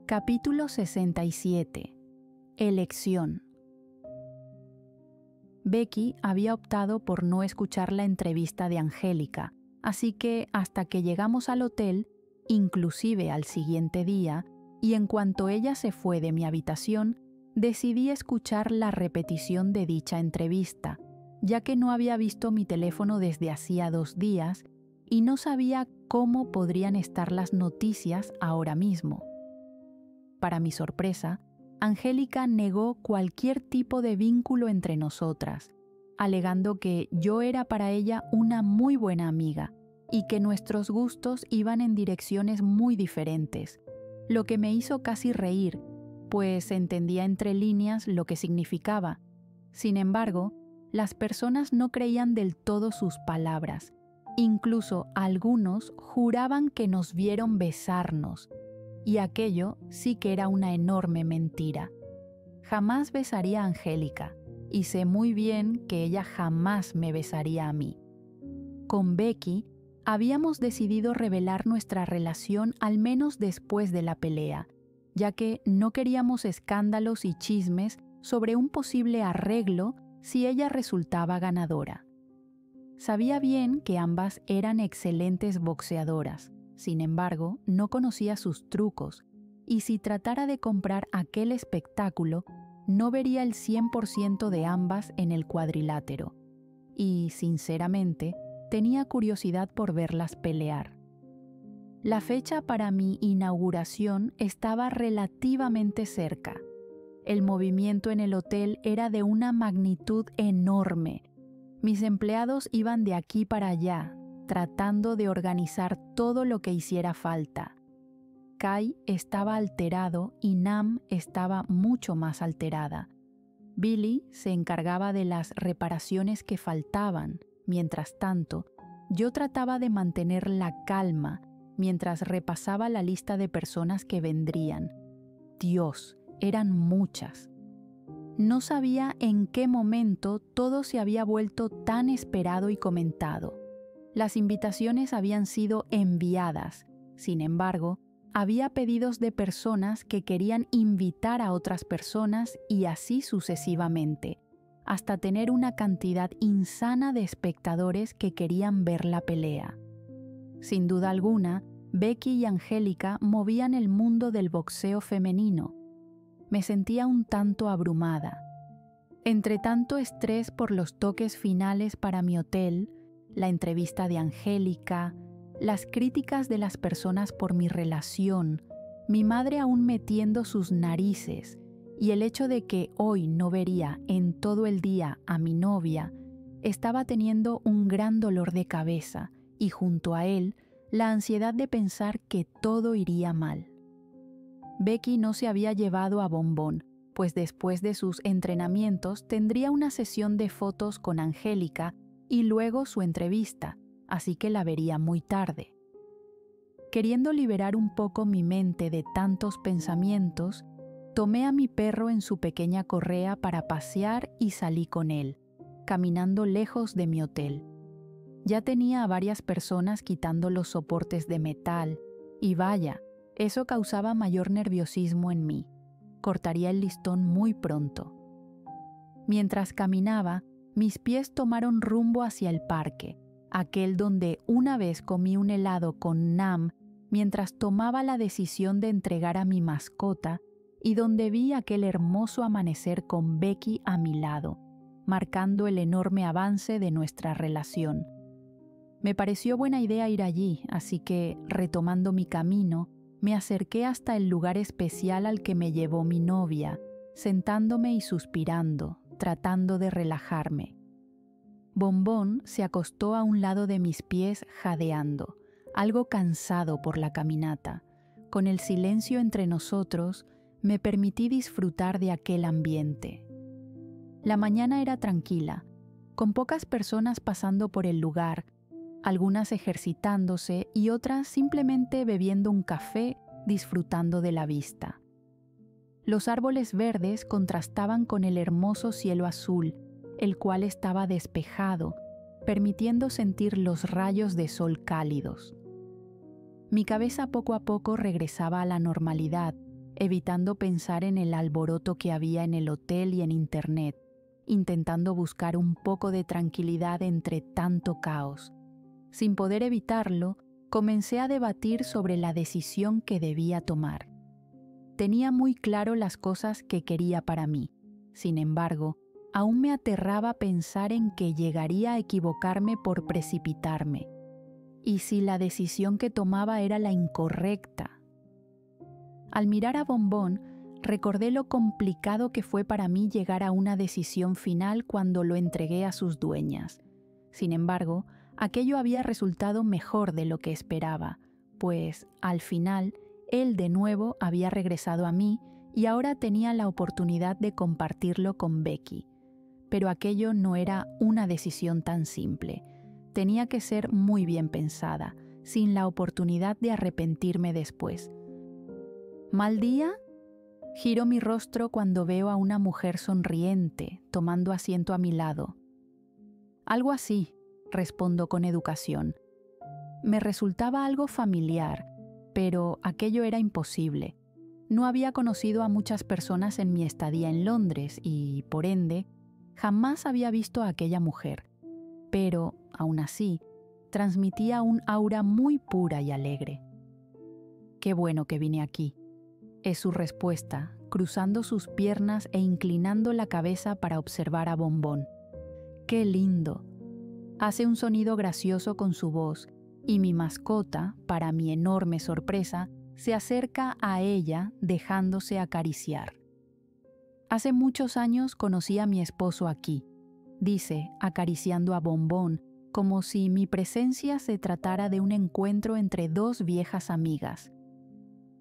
Capítulo 67. Elección. Becky había optado por no escuchar la entrevista de Angélica, así que hasta que llegamos al hotel, inclusive al siguiente día, y en cuanto ella se fue de mi habitación, decidí escuchar la repetición de dicha entrevista, ya que no había visto mi teléfono desde hacía 2 días y no sabía cómo podrían estar las noticias ahora mismo. Para mi sorpresa, Angélica negó cualquier tipo de vínculo entre nosotras, alegando que yo era para ella una muy buena amiga y que nuestros gustos iban en direcciones muy diferentes, lo que me hizo casi reír, pues entendía entre líneas lo que significaba. Sin embargo, las personas no creían del todo sus palabras. Incluso algunos juraban que nos vieron besarnos, y aquello sí que era una enorme mentira. Jamás besaría a Angélica, y sé muy bien que ella jamás me besaría a mí. Con Becky, habíamos decidido revelar nuestra relación al menos después de la pelea, ya que no queríamos escándalos y chismes sobre un posible arreglo si ella resultaba ganadora. Sabía bien que ambas eran excelentes boxeadoras. Sin embargo, no conocía sus trucos, y si tratara de comprar aquel espectáculo, no vería el 100% de ambas en el cuadrilátero. Y, sinceramente, tenía curiosidad por verlas pelear. La fecha para mi inauguración estaba relativamente cerca. El movimiento en el hotel era de una magnitud enorme. Mis empleados iban de aquí para allá, tratando de organizar todo lo que hiciera falta. Kai estaba alterado y Nam estaba mucho más alterada. Billy se encargaba de las reparaciones que faltaban. Mientras tanto, yo trataba de mantener la calma mientras repasaba la lista de personas que vendrían. Dios, eran muchas. No sabía en qué momento todo se había vuelto tan esperado y comentado. Las invitaciones habían sido enviadas. Sin embargo, había pedidos de personas que querían invitar a otras personas y así sucesivamente, hasta tener una cantidad insana de espectadores que querían ver la pelea. Sin duda alguna, Becky y Angélica movían el mundo del boxeo femenino. Me sentía un tanto abrumada. Entre tanto estrés por los toques finales para mi hotel, la entrevista de Angélica, las críticas de las personas por mi relación, mi madre aún metiendo sus narices y el hecho de que hoy no vería en todo el día a mi novia, estaba teniendo un gran dolor de cabeza y junto a él la ansiedad de pensar que todo iría mal. Becky no se había llevado a Bombón, pues después de sus entrenamientos tendría una sesión de fotos con Angélica y luego su entrevista, así que la vería muy tarde. Queriendo liberar un poco mi mente de tantos pensamientos, tomé a mi perro en su pequeña correa para pasear y salí con él, caminando lejos de mi hotel. Ya tenía a varias personas quitando los soportes de metal, y vaya, eso causaba mayor nerviosismo en mí. Cortaría el listón muy pronto. Mientras caminaba, mis pies tomaron rumbo hacia el parque, aquel donde una vez comí un helado con Nam mientras tomaba la decisión de entregar a mi mascota y donde vi aquel hermoso amanecer con Becky a mi lado, marcando el enorme avance de nuestra relación. Me pareció buena idea ir allí, así que, retomando mi camino, me acerqué hasta el lugar especial al que me llevó mi novia, sentándome y suspirando, tratando de relajarme. Bombón se acostó a un lado de mis pies jadeando, algo cansado por la caminata. Con el silencio entre nosotros, me permití disfrutar de aquel ambiente. La mañana era tranquila, con pocas personas pasando por el lugar, algunas ejercitándose y otras simplemente bebiendo un café, disfrutando de la vista. Los árboles verdes contrastaban con el hermoso cielo azul, el cual estaba despejado, permitiendo sentir los rayos de sol cálidos. Mi cabeza poco a poco regresaba a la normalidad evitando pensar en el alboroto que había en el hotel y en internet, intentando buscar un poco de tranquilidad entre tanto caos. Sin poder evitarlo, comencé a debatir sobre la decisión que debía tomar. Tenía muy claro las cosas que quería para mí. Sin embargo, aún me aterraba pensar en que llegaría a equivocarme por precipitarme. ¿Y si la decisión que tomaba era la incorrecta? Al mirar a Bombón, recordé lo complicado que fue para mí llegar a una decisión final cuando lo entregué a sus dueñas. Sin embargo, aquello había resultado mejor de lo que esperaba, pues, al final, él de nuevo había regresado a mí y ahora tenía la oportunidad de compartirlo con Becky. Pero aquello no era una decisión tan simple. Tenía que ser muy bien pensada, sin la oportunidad de arrepentirme después. ¿Mal día? Giro mi rostro cuando veo a una mujer sonriente, tomando asiento a mi lado. Algo así, respondo con educación. Me resultaba algo familiar, pero aquello era imposible. No había conocido a muchas personas en mi estadía en Londres y, por ende, jamás había visto a aquella mujer. Pero, aún así, transmitía un aura muy pura y alegre. Qué bueno que vine aquí. Es su respuesta, cruzando sus piernas e inclinando la cabeza para observar a Bombón. ¡Qué lindo! Hace un sonido gracioso con su voz, y mi mascota, para mi enorme sorpresa, se acerca a ella dejándose acariciar. Hace muchos años conocí a mi esposo aquí, dice, acariciando a Bombón, como si mi presencia se tratara de un encuentro entre dos viejas amigas.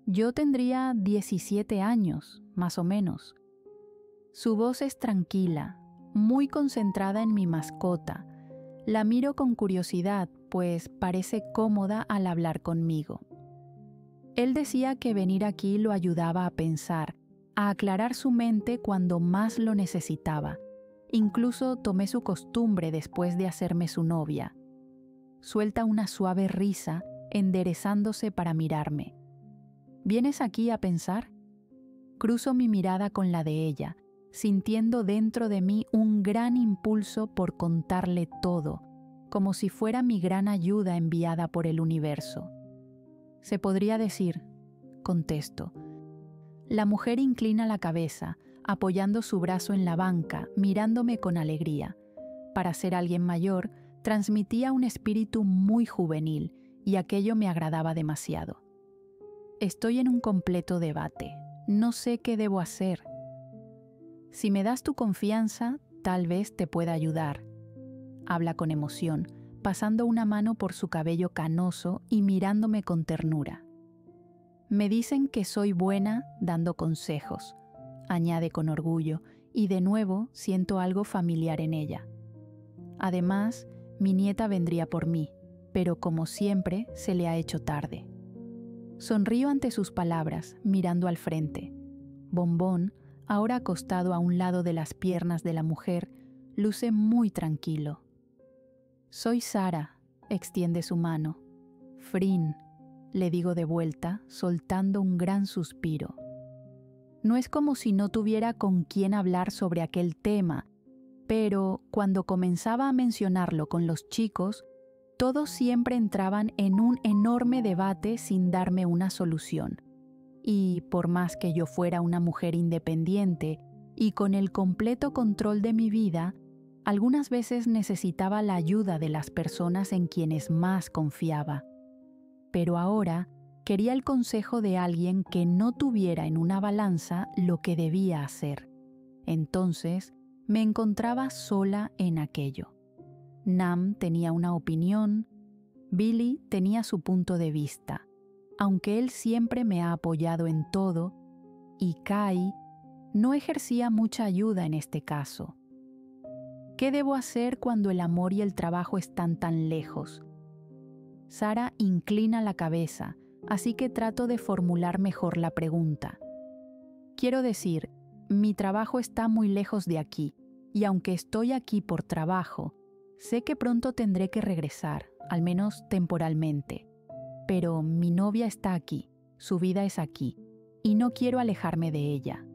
Yo tendría 17 años, más o menos. Su voz es tranquila, muy concentrada en mi mascota. La miro con curiosidad, pues parece cómoda al hablar conmigo. Él decía que venir aquí lo ayudaba a pensar, a aclarar su mente cuando más lo necesitaba. Incluso tomé su costumbre después de hacerme su novia. Suelta una suave risa, enderezándose para mirarme. ¿Vienes aquí a pensar? Cruzo mi mirada con la de ella, sintiendo dentro de mí un gran impulso por contarle todo, como si fuera mi gran ayuda enviada por el universo. Se podría decir, contesto. La mujer inclina la cabeza, apoyando su brazo en la banca, mirándome con alegría. Para ser alguien mayor, transmitía un espíritu muy juvenil, y aquello me agradaba demasiado. Estoy en un completo debate. No sé qué debo hacer. Si me das tu confianza, tal vez te pueda ayudar. Habla con emoción, pasando una mano por su cabello canoso y mirándome con ternura. Me dicen que soy buena dando consejos, añade con orgullo, y de nuevo siento algo familiar en ella. Además, mi nieta vendría por mí, pero como siempre se le ha hecho tarde. Sonrío ante sus palabras, mirando al frente. Bombón, ahora acostado a un lado de las piernas de la mujer, luce muy tranquilo. Soy Sara, extiende su mano. Frin, le digo de vuelta, soltando un gran suspiro. No es como si no tuviera con quién hablar sobre aquel tema, pero cuando comenzaba a mencionarlo con los chicos, todos siempre entraban en un enorme debate sin darme una solución. Y por más que yo fuera una mujer independiente y con el completo control de mi vida, algunas veces necesitaba la ayuda de las personas en quienes más confiaba. Pero ahora quería el consejo de alguien que no tuviera en una balanza lo que debía hacer. Entonces me encontraba sola en aquello. Nam tenía una opinión, Billy tenía su punto de vista, aunque él siempre me ha apoyado en todo, y Kai no ejercía mucha ayuda en este caso. ¿Qué debo hacer cuando el amor y el trabajo están tan lejos? Sara inclina la cabeza, así que trato de formular mejor la pregunta. Quiero decir, mi trabajo está muy lejos de aquí, y aunque estoy aquí por trabajo, sé que pronto tendré que regresar, al menos temporalmente. Pero mi novia está aquí, su vida es aquí, y no quiero alejarme de ella.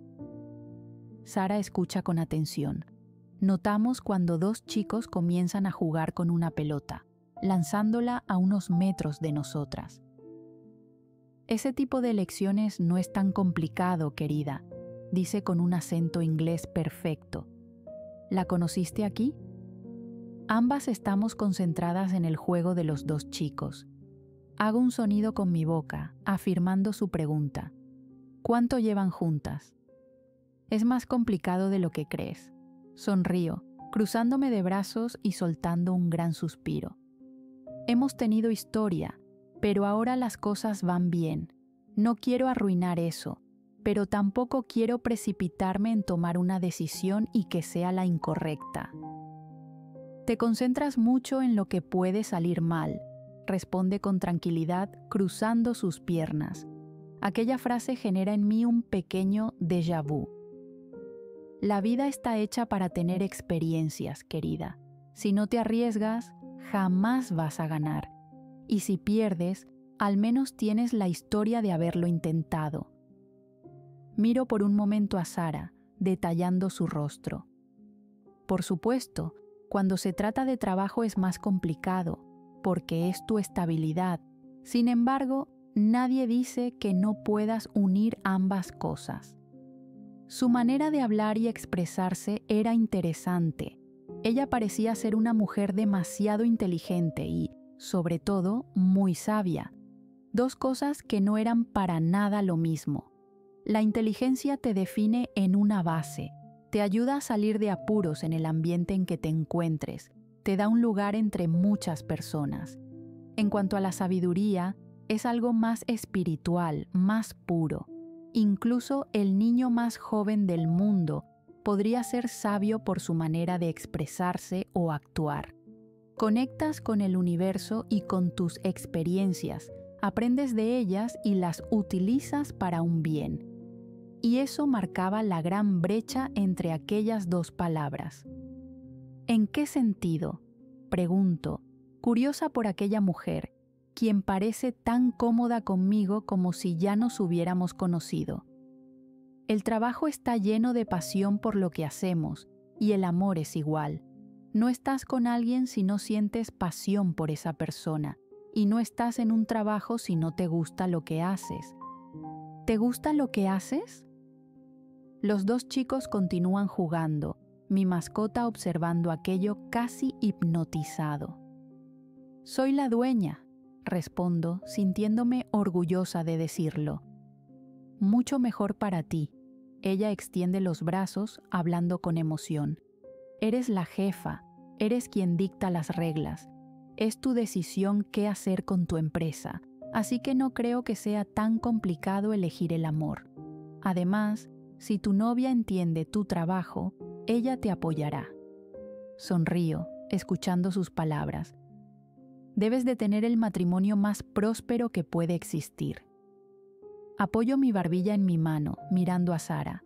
Sara escucha con atención. Notamos cuando dos chicos comienzan a jugar con una pelota, lanzándola a unos metros de nosotras. Ese tipo de lecciones no es tan complicado, querida, dice con un acento inglés perfecto. ¿La conociste aquí? Ambas estamos concentradas en el juego de los dos chicos. Hago un sonido con mi boca, afirmando su pregunta. ¿Cuánto llevan juntas? Es más complicado de lo que crees. Sonrío, cruzándome de brazos y soltando un gran suspiro. Hemos tenido historia, pero ahora las cosas van bien. No quiero arruinar eso, pero tampoco quiero precipitarme en tomar una decisión y que sea la incorrecta. Te concentras mucho en lo que puede salir mal, responde con tranquilidad, cruzando sus piernas. Aquella frase genera en mí un pequeño déjà vu. La vida está hecha para tener experiencias, querida. Si no te arriesgas, jamás vas a ganar. Y si pierdes, al menos tienes la historia de haberlo intentado. Miro por un momento a Sara, detallando su rostro. Por supuesto, cuando se trata de trabajo es más complicado, porque es tu estabilidad. Sin embargo, nadie dice que no puedas unir ambas cosas. Su manera de hablar y expresarse era interesante. Ella parecía ser una mujer demasiado inteligente y, sobre todo, muy sabia. Dos cosas que no eran para nada lo mismo. La inteligencia te define en una base, te ayuda a salir de apuros en el ambiente en que te encuentres, te da un lugar entre muchas personas. En cuanto a la sabiduría, es algo más espiritual, más puro. Incluso el niño más joven del mundo podría ser sabio por su manera de expresarse o actuar. Conectas con el universo y con tus experiencias, aprendes de ellas y las utilizas para un bien. Y eso marcaba la gran brecha entre aquellas dos palabras. ¿En qué sentido?, pregunto, curiosa por aquella mujer, quien parece tan cómoda conmigo como si ya nos hubiéramos conocido. El trabajo está lleno de pasión por lo que hacemos, y el amor es igual. No estás con alguien si no sientes pasión por esa persona, y no estás en un trabajo si no te gusta lo que haces. ¿Te gusta lo que haces? Los dos chicos continúan jugando, mi mascota observando aquello casi hipnotizado. Soy la dueña, respondo, sintiéndome orgullosa de decirlo. Mucho mejor para ti. Ella extiende los brazos, hablando con emoción. Eres la jefa, eres quien dicta las reglas. Es tu decisión qué hacer con tu empresa, así que no creo que sea tan complicado elegir el amor. Además, si tu novia entiende tu trabajo, ella te apoyará. Sonrío, escuchando sus palabras. Debes de tener el matrimonio más próspero que puede existir. Apoyo mi barbilla en mi mano, mirando a Sara.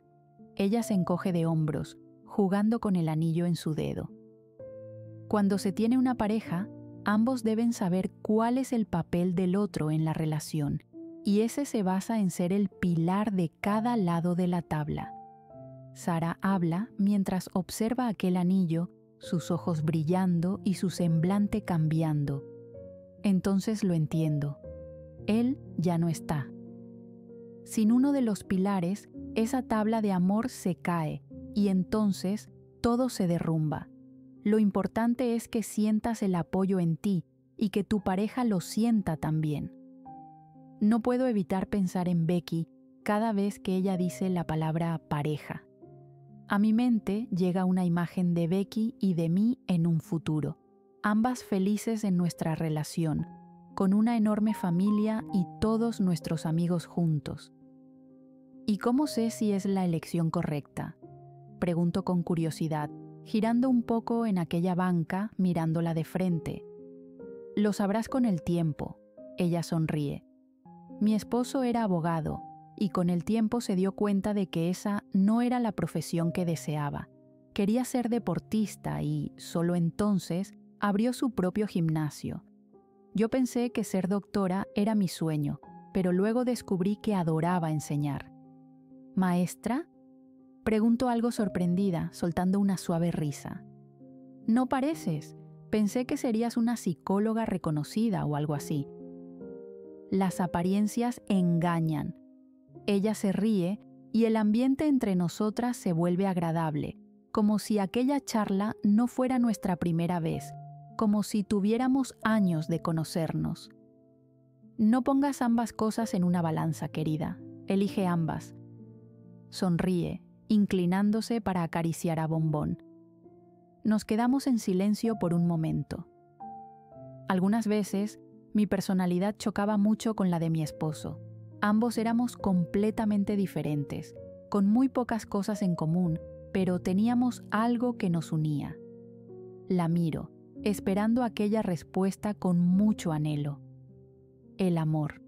Ella se encoge de hombros, jugando con el anillo en su dedo. Cuando se tiene una pareja, ambos deben saber cuál es el papel del otro en la relación, y ese se basa en ser el pilar de cada lado de la tabla. Sara habla mientras observa aquel anillo, sus ojos brillando y su semblante cambiando. Entonces lo entiendo. Él ya no está. Sin uno de los pilares, esa tabla de amor se cae y entonces todo se derrumba. Lo importante es que sientas el apoyo en ti y que tu pareja lo sienta también. No puedo evitar pensar en Becky cada vez que ella dice la palabra pareja. A mi mente llega una imagen de Becky y de mí en un futuro, ambas felices en nuestra relación, con una enorme familia y todos nuestros amigos juntos. ¿Y cómo sé si es la elección correcta?, pregunto con curiosidad, girando un poco en aquella banca, mirándola de frente. Lo sabrás con el tiempo, ella sonríe. Mi esposo era abogado, y con el tiempo se dio cuenta de que esa no era la profesión que deseaba. Quería ser deportista y, solo entonces, abrió su propio gimnasio. Yo pensé que ser doctora era mi sueño, pero luego descubrí que adoraba enseñar. ¿Maestra? Pregunto algo sorprendida, soltando una suave risa. No pareces. Pensé que serías una psicóloga reconocida o algo así. Las apariencias engañan. Ella se ríe y el ambiente entre nosotras se vuelve agradable, como si aquella charla no fuera nuestra primera vez, como si tuviéramos años de conocernos. No pongas ambas cosas en una balanza, querida. Elige ambas. Sonríe, inclinándose para acariciar a Bombón. Nos quedamos en silencio por un momento. Algunas veces, mi personalidad chocaba mucho con la de mi esposo. Ambos éramos completamente diferentes, con muy pocas cosas en común, pero teníamos algo que nos unía. La miro, esperando aquella respuesta con mucho anhelo. El amor.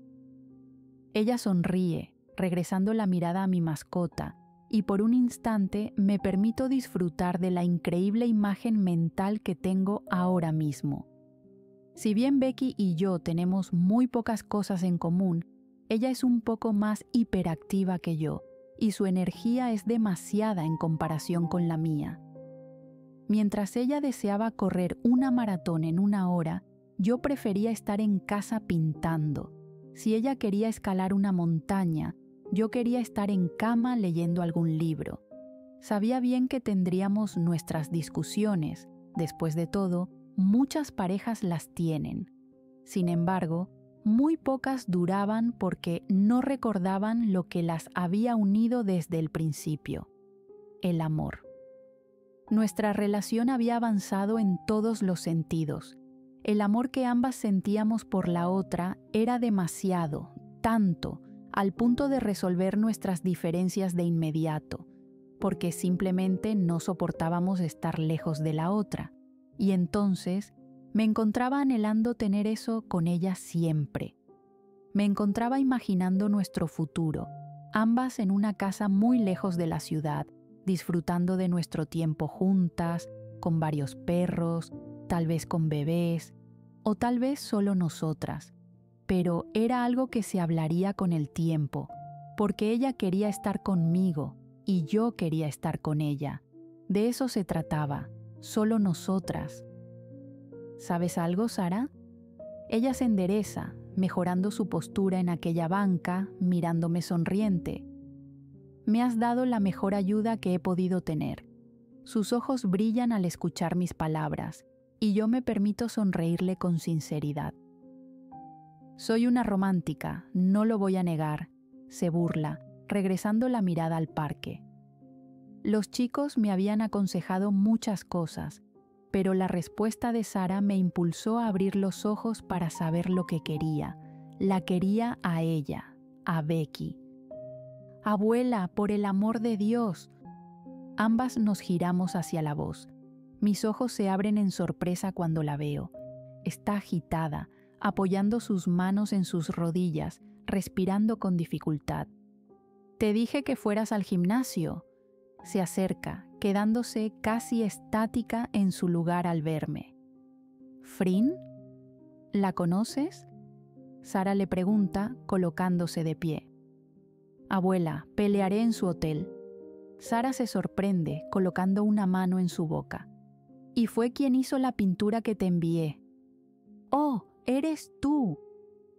Ella sonríe, regresando la mirada a mi mascota, y por un instante me permito disfrutar de la increíble imagen mental que tengo ahora mismo. Si bien Becky y yo tenemos muy pocas cosas en común, ella es un poco más hiperactiva que yo, y su energía es demasiada en comparación con la mía. Mientras ella deseaba correr una maratón en 1 hora, yo prefería estar en casa pintando. Si ella quería escalar una montaña, yo quería estar en cama leyendo algún libro. Sabía bien que tendríamos nuestras discusiones. Después de todo, muchas parejas las tienen. Sin embargo, muy pocas duraban porque no recordaban lo que las había unido desde el principio: el amor. Nuestra relación había avanzado en todos los sentidos. El amor que ambas sentíamos por la otra era demasiado, tanto, al punto de resolver nuestras diferencias de inmediato, porque simplemente no soportábamos estar lejos de la otra. Y entonces me encontraba anhelando tener eso con ella siempre. Me encontraba imaginando nuestro futuro, ambas en una casa muy lejos de la ciudad, disfrutando de nuestro tiempo juntas, con varios perros, tal vez con bebés, o tal vez solo nosotras. Pero era algo que se hablaría con el tiempo, porque ella quería estar conmigo y yo quería estar con ella. De eso se trataba, solo nosotras. ¿Sabes algo, Sara? Ella se endereza, mejorando su postura en aquella banca, mirándome sonriente. Me has dado la mejor ayuda que he podido tener. Sus ojos brillan al escuchar mis palabras, y yo me permito sonreírle con sinceridad. Soy una romántica, no lo voy a negar, se burla, regresando la mirada al parque. Los chicos me habían aconsejado muchas cosas, pero la respuesta de Sara me impulsó a abrir los ojos para saber lo que quería. La quería a ella, a Becky. Abuela, por el amor de Dios. Ambas nos giramos hacia la voz. Mis ojos se abren en sorpresa cuando la veo. Está agitada, apoyando sus manos en sus rodillas, respirando con dificultad. Te dije que fueras al gimnasio. Se acerca, quedándose casi estática en su lugar al verme. ¿Frin? ¿La conoces? Sara le pregunta, colocándose de pie. Abuela, pelearé en su hotel. Sara se sorprende, colocando una mano en su boca. Y fue quien hizo la pintura que te envié. ¡Oh, eres tú!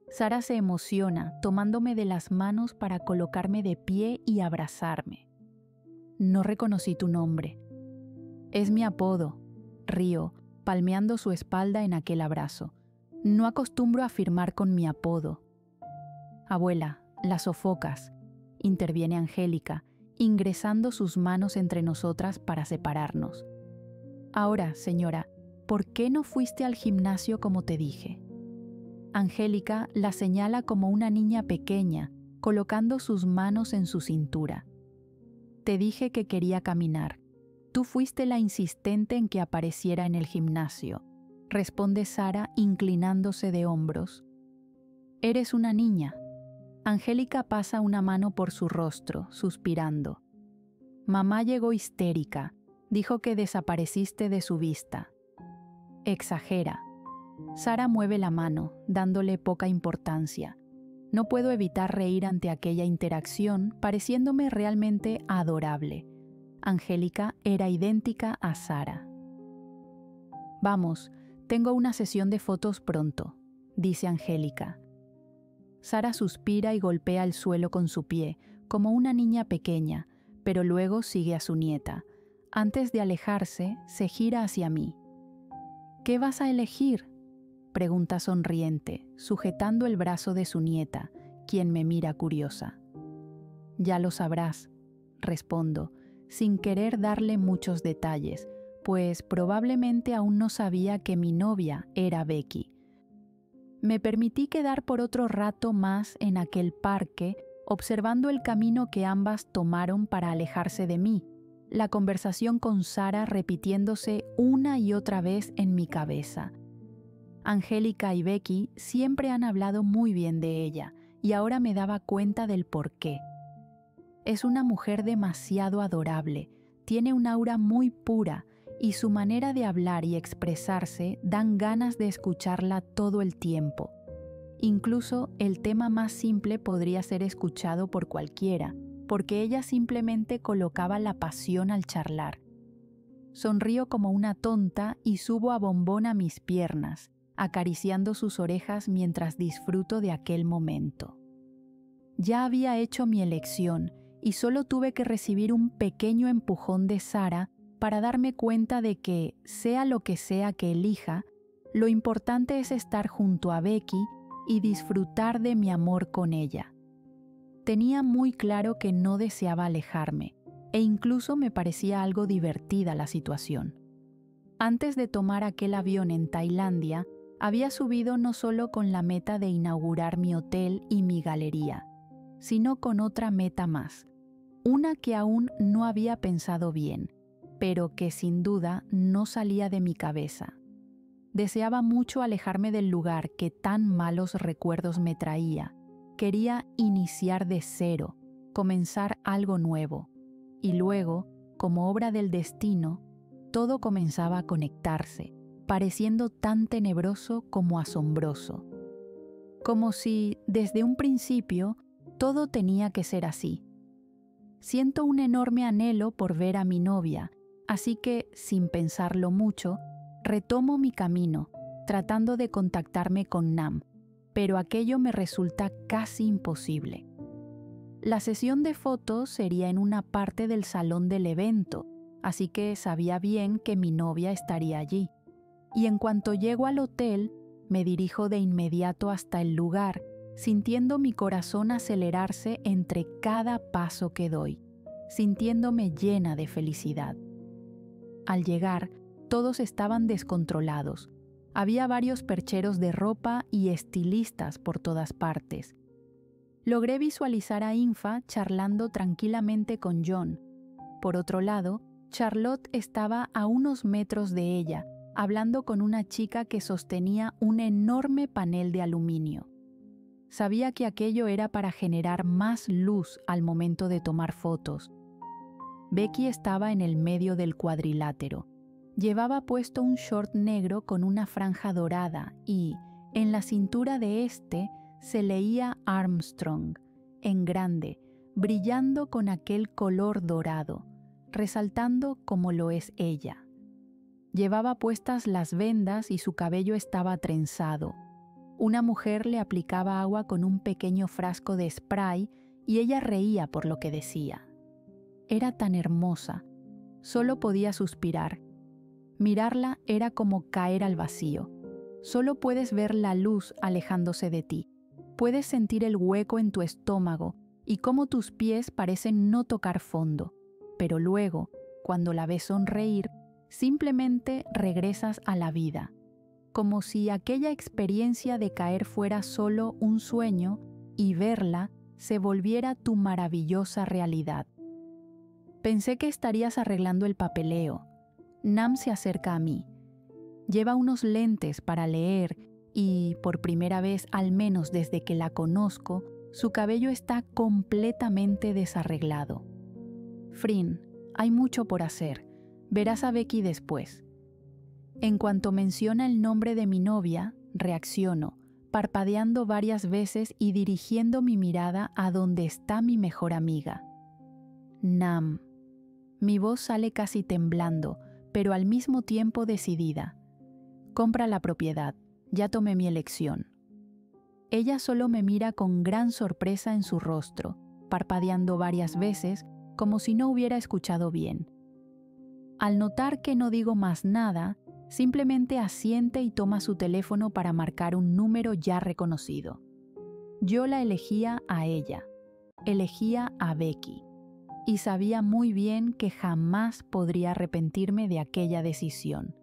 Sara se emociona, tomándome de las manos para colocarme de pie y abrazarme. No reconocí tu nombre. Es mi apodo, río, palmeando su espalda en aquel abrazo. No acostumbro a firmar con mi apodo. Abuela, la sofocas, interviene Angélica, ingresando sus manos entre nosotras para separarnos. Ahora, señora, ¿por qué no fuiste al gimnasio como te dije? Angélica la señala como una niña pequeña, colocando sus manos en su cintura. Te dije que quería caminar. Tú fuiste la insistente en que apareciera en el gimnasio, responde Sara inclinándose de hombros. Eres una niña. Angélica pasa una mano por su rostro, suspirando. Mamá llegó histérica, dijo que desapareciste de su vista. Exagera. Sara mueve la mano, dándole poca importancia. No puedo evitar reír ante aquella interacción, pareciéndome realmente adorable. Angélica era idéntica a Sara. «Vamos, tengo una sesión de fotos pronto», dice Angélica. Sara suspira y golpea el suelo con su pie, como una niña pequeña, pero luego sigue a su nieta. Antes de alejarse, se gira hacia mí. «¿Qué vas a elegir?», pregunta sonriente, sujetando el brazo de su nieta, quien me mira curiosa. «Ya lo sabrás», respondo, sin querer darle muchos detalles, pues probablemente aún no sabía que mi novia era Becky. Me permití quedar por otro rato más en aquel parque, observando el camino que ambas tomaron para alejarse de mí, la conversación con Sara repitiéndose una y otra vez en mi cabeza. Angélica y Becky siempre han hablado muy bien de ella, y ahora me daba cuenta del porqué. Es una mujer demasiado adorable, tiene un aura muy pura, y su manera de hablar y expresarse dan ganas de escucharla todo el tiempo. Incluso el tema más simple podría ser escuchado por cualquiera, porque ella simplemente colocaba la pasión al charlar. Sonrío como una tonta y subo a Bombón a mis piernas, acariciando sus orejas mientras disfruto de aquel momento. Ya había hecho mi elección y solo tuve que recibir un pequeño empujón de Sara para darme cuenta de que, sea lo que sea que elija, lo importante es estar junto a Becky y disfrutar de mi amor con ella. Tenía muy claro que no deseaba alejarme, e incluso me parecía algo divertida la situación. Antes de tomar aquel avión en Tailandia, había subido no solo con la meta de inaugurar mi hotel y mi galería, sino con otra meta más, una que aún no había pensado bien, pero que sin duda no salía de mi cabeza. Deseaba mucho alejarme del lugar que tan malos recuerdos me traía. Quería iniciar de cero, comenzar algo nuevo, y luego, como obra del destino, todo comenzaba a conectarse, pareciendo tan tenebroso como asombroso. Como si, desde un principio, todo tenía que ser así. Siento un enorme anhelo por ver a mi novia, así que, sin pensarlo mucho, retomo mi camino, tratando de contactarme con Nam, pero aquello me resulta casi imposible. La sesión de fotos sería en una parte del salón del evento, así que sabía bien que mi novia estaría allí. Y en cuanto llego al hotel, me dirijo de inmediato hasta el lugar, sintiendo mi corazón acelerarse entre cada paso que doy, sintiéndome llena de felicidad. Al llegar, todos estaban descontrolados. Había varios percheros de ropa y estilistas por todas partes. Logré visualizar a Infa charlando tranquilamente con John. Por otro lado, Charlotte estaba a unos metros de ella, hablando con una chica que sostenía un enorme panel de aluminio. Sabía que aquello era para generar más luz al momento de tomar fotos. Becky estaba en el medio del cuadrilátero. Llevaba puesto un short negro con una franja dorada y, en la cintura de este, se leía Armstrong, en grande, brillando con aquel color dorado, resaltando como lo es ella. Llevaba puestas las vendas y su cabello estaba trenzado. Una mujer le aplicaba agua con un pequeño frasco de spray y ella reía por lo que decía. Era tan hermosa, solo podía suspirar. Mirarla era como caer al vacío. Solo puedes ver la luz alejándose de ti. Puedes sentir el hueco en tu estómago y cómo tus pies parecen no tocar fondo. Pero luego, cuando la ves sonreír, simplemente regresas a la vida. Como si aquella experiencia de caer fuera solo un sueño y verla se volviera tu maravillosa realidad. Pensé que estarías arreglando el papeleo. Nam se acerca a mí. Lleva unos lentes para leer y, por primera vez, al menos desde que la conozco, su cabello está completamente desarreglado. Frin, hay mucho por hacer. Verás a Becky después. En cuanto menciona el nombre de mi novia, reacciono, parpadeando varias veces y dirigiendo mi mirada a donde está mi mejor amiga. Nam. Mi voz sale casi temblando, pero al mismo tiempo decidida. Compra la propiedad, ya tomé mi elección. Ella solo me mira con gran sorpresa en su rostro, parpadeando varias veces como si no hubiera escuchado bien. Al notar que no digo más nada, simplemente asiente y toma su teléfono para marcar un número ya reconocido. Yo la elegía a ella, elegía a Becky, y sabía muy bien que jamás podría arrepentirme de aquella decisión.